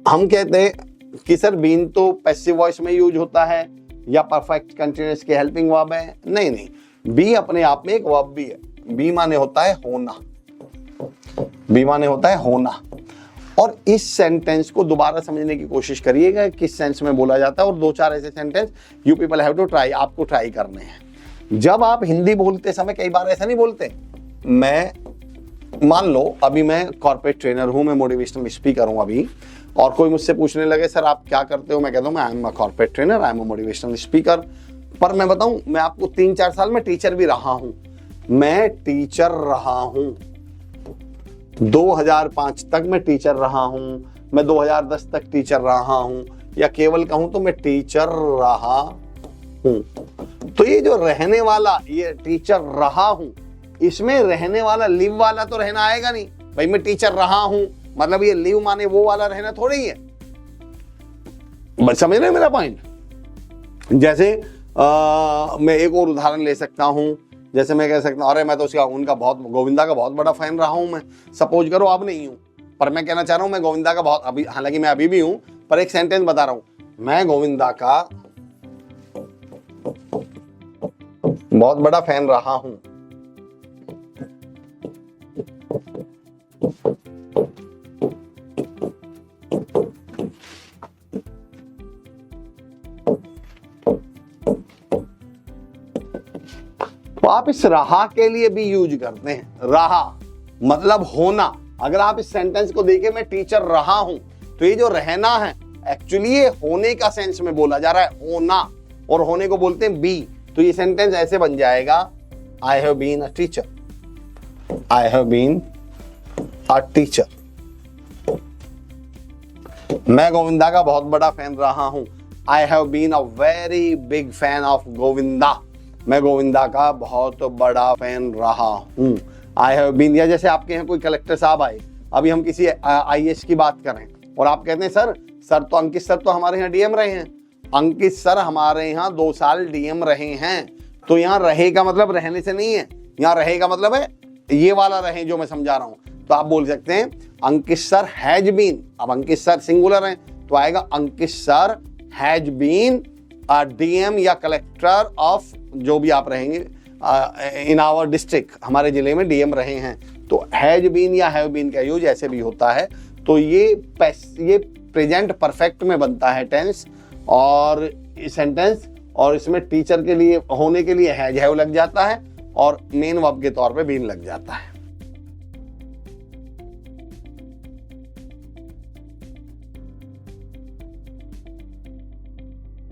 हम कहते हैं कि सर बीन तो पैसिव वॉइस में यूज होता है या परफेक्ट कंटीन्यूअस के हेल्पिंग वर्ब है। नहीं नहीं, बी अपने आप में एक वर्ब भी है। बी माने होता है होना, बी माने होता है होना। और इस सेंटेंस को दोबारा समझने की कोशिश करिएगा किस सेंस में बोला जाता है, और 2-4 ऐसे sentence you people have to try, आपको ट्राई करने हैं। जब आप हिंदी बोलते समय कई बार ऐसा नहीं बोलते, मैं मान लो अभी मैं कॉर्पोरेट ट्रेनर हूं, मैं मोटिवेशनल स्पीकर हूं अभी, और कोई मुझसे पूछने लगे सर आप क्या करते हो, मैं कहता हूं I am a corporate trainer, I am a motivational speaker. पर मैं बताऊं, मैं आपको 3-4 साल में टीचर भी रहा हूं, मैं टीचर रहा हूं, 2005 तक मैं टीचर रहा हूं, मैं 2010 तक टीचर रहा हूं, या केवल कहूं तो मैं टीचर रहा हूं। तो ये जो रहने वाला, ये टीचर रहा हूं, इसमें रहने वाला लिव वाला तो रहना आएगा नहीं भाई। मैं टीचर रहा हूं मतलब ये लिव माने वो वाला रहना थोड़ी ही है। बस समझ रहे मेरा पॉइंट। जैसे मैं एक और उदाहरण ले सकता हूं, जैसे मैं कह सकता हूं अरे मैं तो उसका उनका बहुत, गोविंदा का बहुत बड़ा फैन रहा हूं मैं। सपोज करो अब नहीं हूं, पर मैं कहना चाह रहा हूं मैं गोविंदा का बहुत, अभी हालांकि मैं अभी भी हूं, पर एक सेंटेंस बता रहा हूं, मैं गोविंदा का बहुत बड़ा फैन रहा हूं। तो आप इस रहा के लिए भी यूज करते हैं। रहा मतलब होना। अगर आप इस सेंटेंस को देखें, मैं टीचर रहा हूं, तो ये जो रहना है एक्चुअली ये होने का सेंस में बोला जा रहा है, होना, और होने को बोलते हैं बी। तो ये सेंटेंस ऐसे बन जाएगा, I have been a teacher, I have been a teacher. मैं गोविंदा का बहुत बड़ा फैन रहा हूं, I have been a very big fan of Govinda. मैं गोविंदा का बहुत बड़ा फैन रहा हूं, आई हैव बीन। या जैसे आपके यहाँ कोई कलेक्टर साहब आए, अभी हम किसी IAS की बात करें और आप कहते हैं सर तो अंकित सर तो हमारे यहाँ DM रहे हैं, अंकित सर हमारे यहाँ 2 साल DM रहे हैं। तो यहाँ रहे का मतलब रहने से नहीं है, यहाँ रहे का मतलब है ये वाला रहे जो मैं समझा रहा हूं। तो आप बोल सकते हैं अंकित सर हैज बीन। अब अंकित सर सिंगुलर है तो आएगा अंकित सर हैज बीन DM या कलेक्टर ऑफ जो भी आप रहेंगे इन आवर डिस्ट्रिक्ट, हमारे जिले में DM रहे हैं। तो हैज बीन या हैव बीन का यूज ऐसे भी होता है। तो ये प्रेजेंट परफेक्ट में बनता है टेंस और सेंटेंस, और इसमें टीचर के लिए होने के लिए हैज हैव लग जाता है और मेन वर्ब के तौर पे बीन लग जाता है।